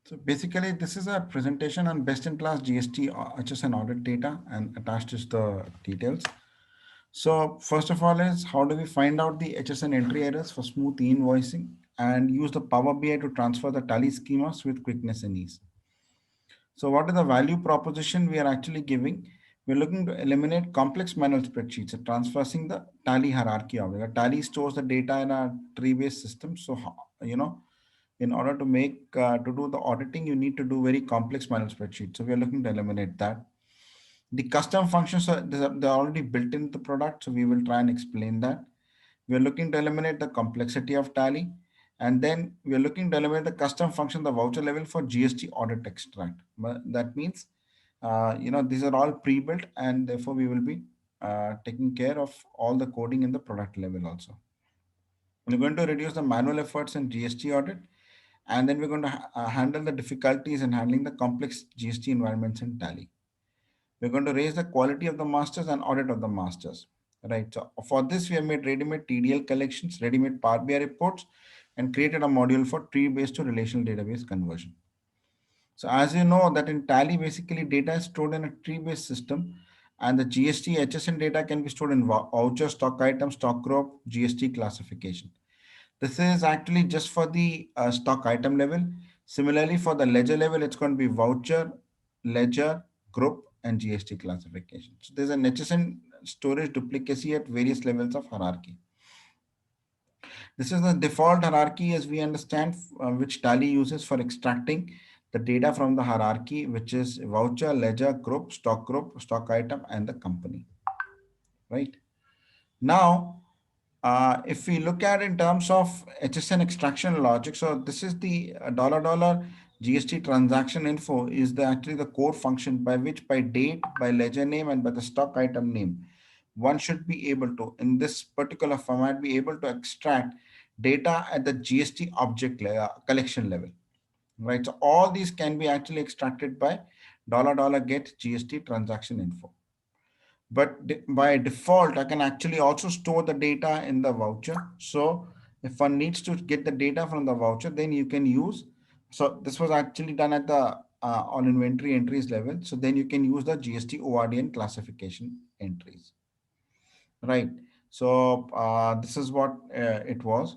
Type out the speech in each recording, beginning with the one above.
So basically, this is a presentation on best-in-class GST HSN audit data, and attached is the details. So first of all is how do we find out the HSN entry errors for smooth invoicing and use the Power BI to transfer the tally schemas with quickness and ease. So what is the value proposition we are actually giving? We're looking to eliminate complex manual spreadsheets and transversing the tally hierarchy of it. A tally stores the data in a tree-based system. So, in order to to do the auditing, you need to do very complex manual spreadsheets. So we are looking to eliminate that. The custom functions they're already built into the product. So we will try and explain that. We are looking to eliminate the complexity of tally. And then we are looking to eliminate the custom function, the voucher level for GST audit extract. But that means, these are all pre-built, and therefore we will be taking care of all the coding in the product level also. We're going to reduce the manual efforts in GST audit, and then we're going to handle the difficulties in handling the complex GST environments in Tally. We're going to raise the quality of the masters and audit of the masters. Right. So for this, we have made ready-made TDL collections, ready-made Power BI reports, and created a module for tree-based to relational database conversion. So as you know that in Tally, basically data is stored in a tree-based system, and the GST HSN data can be stored in voucher, stock item, stock group, GST classification. This is actually just for the stock item level. Similarly, for the ledger level, it's going to be voucher, ledger, group, and GST classification. So there's an HSN storage duplicacy at various levels of hierarchy. This is the default hierarchy as we understand, which Tally uses for extracting the data from the hierarchy, which is voucher, ledger, group, stock item, and the company. Right? Now, if we look at in terms of HSN extraction logic, so this is the $$ GST transaction info is actually the core function by which by date, by ledger name, and by the stock item name, one should be able to, in this particular format, be able to extract data at the GST object collection level, right? So all these can be actually extracted by $$ get GST transaction info. But by default, I can actually also store the data in the voucher. So if one needs to get the data from the voucher, then you can use, so this was actually done at the on inventory entries level. So then you can use the GST ORDN classification entries, right? So this is what it was.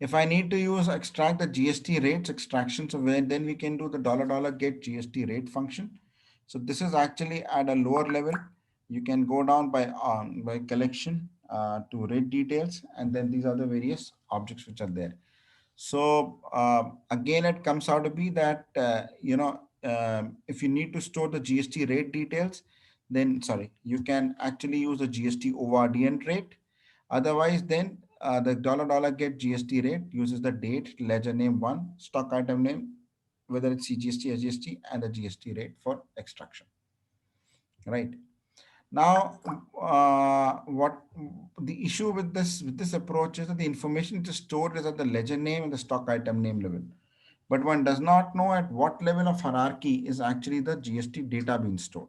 If I need to use extract the GST rates extraction, so then we can do the $$ get GST rate function. So this is actually at a lower level. You can go down by collection to rate details, and then these are the various objects which are there. So again, it comes out to be that if you need to store the GST rate details, then you can actually use the GST ORDN rate. Otherwise, then the $$ get GST rate uses the date, ledger name one, stock item name, whether it's CGST, SGST, and the GST rate for extraction. Right. Now, what the issue with this approach is that the information is stored is at the ledger name and the stock item name level, but one does not know at what level of hierarchy is actually the GST data being stored.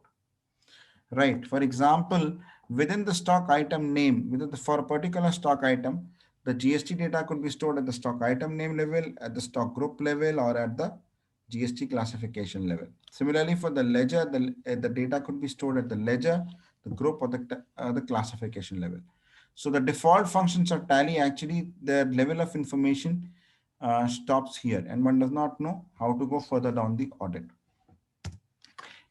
Right. For example, within the stock item name, for a particular stock item, the GST data could be stored at the stock item name level, at the stock group level, or at the GST classification level. Similarly, for the ledger, the data could be stored at the ledger, the group, or the classification level. So the default functions of Tally actually the level of information stops here, and one does not know how to go further down the audit.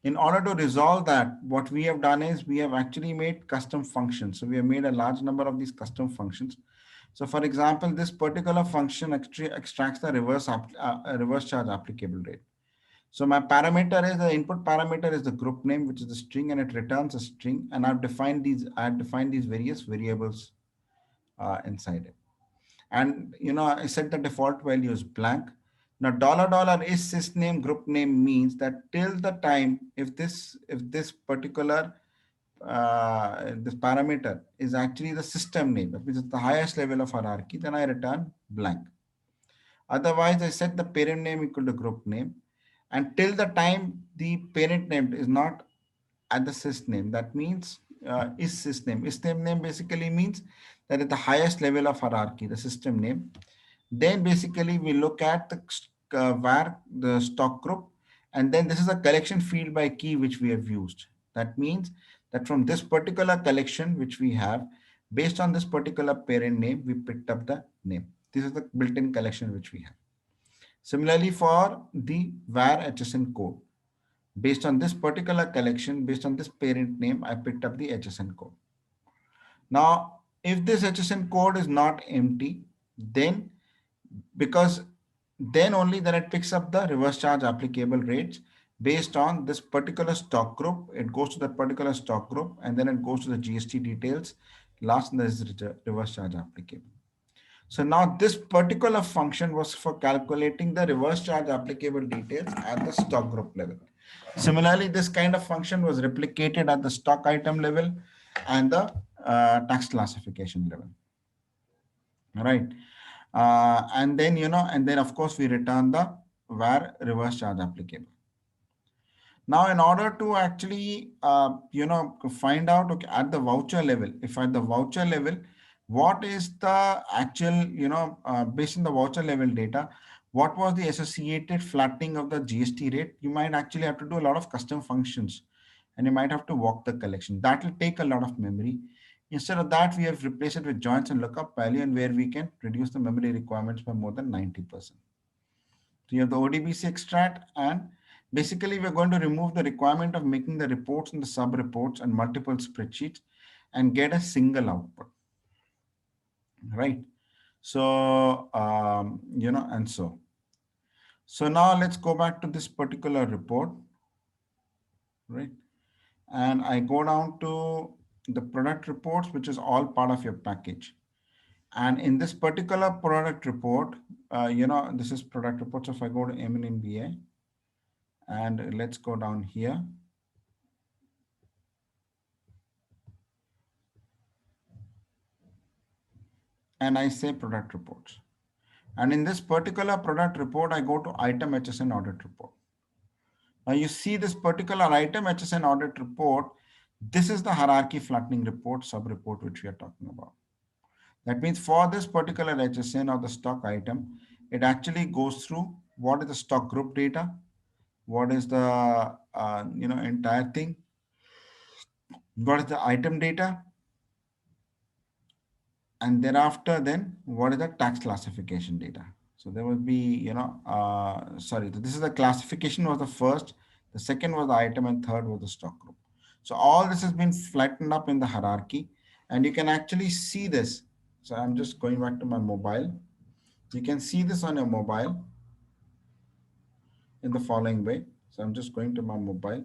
In order to resolve that, what we have done is we have actually made custom functions. So we have made a large number of these custom functions. So for example, this particular function actually extracts the reverse charge applicable rate. So my parameter is the input parameter is the group name, which is the string, and it returns a string. And I've defined these various variables inside it. And I set the default value as blank. Now $$ is sysname group name means that till the time if this particular this parameter is actually the system name, that means the highest level of hierarchy, then I return blank. Otherwise, I set the parent name equal to group name, and till the time the parent name is not at the sysname, that means is sysname. System name basically means that at the highest level of hierarchy, the system name. Then basically we look at var the stock group, and then this is a collection field by key which we have used. That means that from this particular collection which we have, based on this particular parent name, we picked up the name. This is the built-in collection which we have. Similarly, for the var HSN code, based on this particular collection, based on this parent name, I picked up the HSN code. Now, if this HSN code is not empty, then because then only then it picks up the reverse charge applicable rates based on this particular stock group. It goes to that particular stock group and then it goes to the GST details. Last, there is reverse charge applicable. So now this particular function was for calculating the reverse charge applicable details at the stock group level. Similarly, this kind of function was replicated at the stock item level and the tax classification level. All right. And then, and then of course we return the var reverse charge applicable. Now, in order to actually, find out, okay, at the voucher level, if at the voucher level, what is the actual, based on the voucher level data, what was the associated flattening of the GST rate? You might actually have to do a lot of custom functions and you might have to walk the collection. That will take a lot of memory. Instead of that, we have replaced it with joins and lookup value, and where we can reduce the memory requirements by more than 90%. So you have the ODBC extract, and basically we're going to remove the requirement of making the reports and the sub reports and multiple spreadsheets and get a single output, right? So, and so now let's go back to this particular report, right? And I go down to the product reports, which is all part of your package. And in this particular product report, this is product report. So if I go to MNBA and let's go down here. And I say product reports. And in this particular product report, I go to item HSN audit report. Now you see this particular item HSN audit report. This is the hierarchy flattening report, sub report, which we are talking about. That means for this particular HSN or the stock item, it actually goes through what is the stock group data, what is the entire thing, what is the item data, and thereafter then what is the tax classification data. So there will be, this is the classification was the first, the second was the item, and third was the stock group. So all this has been flattened up in the hierarchy, and you can actually see this. So I'm just going back to my mobile. You can see this on your mobile in the following way. So I'm just going to my mobile.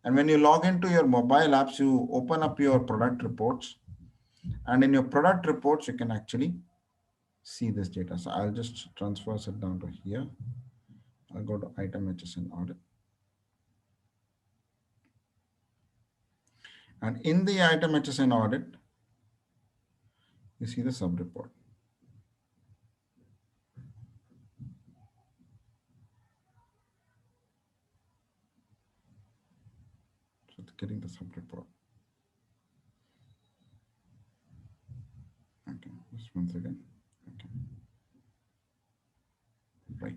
And when you log into your mobile apps, you open up your product reports. And in your product reports, you can actually see this data. So I'll just transfer it down to here. I'll go to item HSN audit. And in the item HSN audit, you see the sub report. So it's getting the sub report. Okay, just once again. Okay. Right.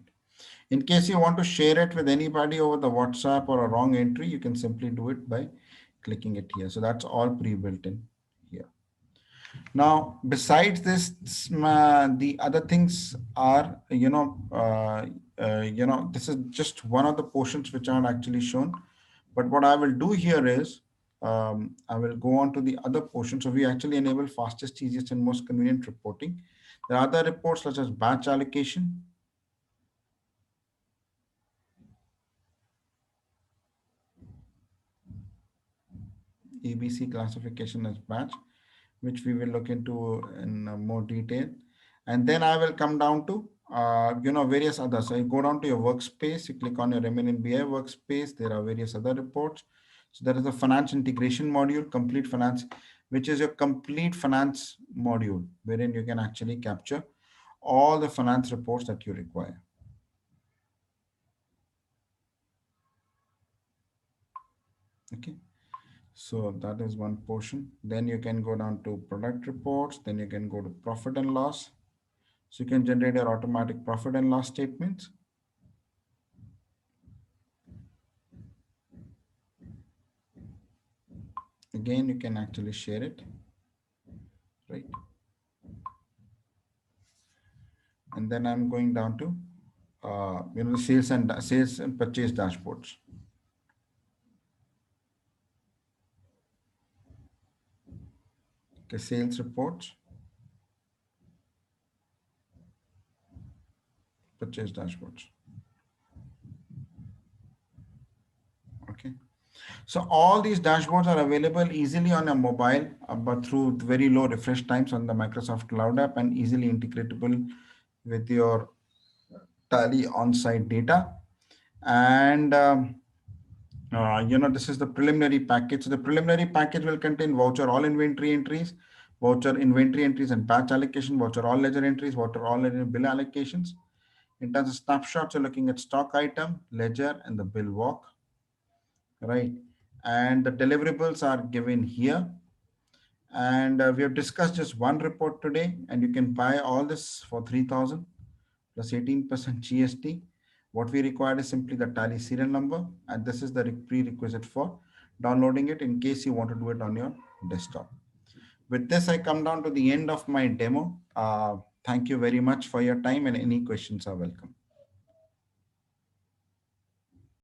In case you want to share it with anybody over the WhatsApp or a wrong entry, you can simply do it by clicking it here. So that's all pre-built in here. Now, besides this, the other things are, this is just one of the portions which aren't actually shown. But what I will do here is, I will go on to the other portion. So we actually enable fastest, easiest, and most convenient reporting. There are other reports such as batch allocation, ABC classification as batch, which we will look into in more detail. And then I will come down to, various others. So you go down to your workspace, you click on your MNBI workspace. There are various other reports. So there is a finance integration module, complete finance, which is your complete finance module, wherein you can actually capture all the finance reports that you require. Okay. So that is one portion. Then you can go down to product reports. Then you can go to profit and loss. So you can generate your automatic profit and loss statements. Again, you can actually share it, right? And then I'm going down to, the sales and purchase dashboards. Okay, sales reports, purchase dashboards. Okay. So all these dashboards are available easily on a mobile, but through very low refresh times on the Microsoft Cloud app and easily integratable with your Tally on-site data. And this is the preliminary package. So the preliminary package will contain voucher all inventory entries, voucher inventory entries and batch allocation, voucher all ledger entries, voucher all ledger bill allocations. In terms of snapshots, you're looking at stock item, ledger, and the bill walk, right? And the deliverables are given here. And we have discussed just one report today, and you can buy all this for 3,000 plus 18% GST. What we require is simply the tally serial number, and this is the prerequisite for downloading it in case you want to do it on your desktop. With this, I come down to the end of my demo. Thank you very much for your time, and any questions are welcome.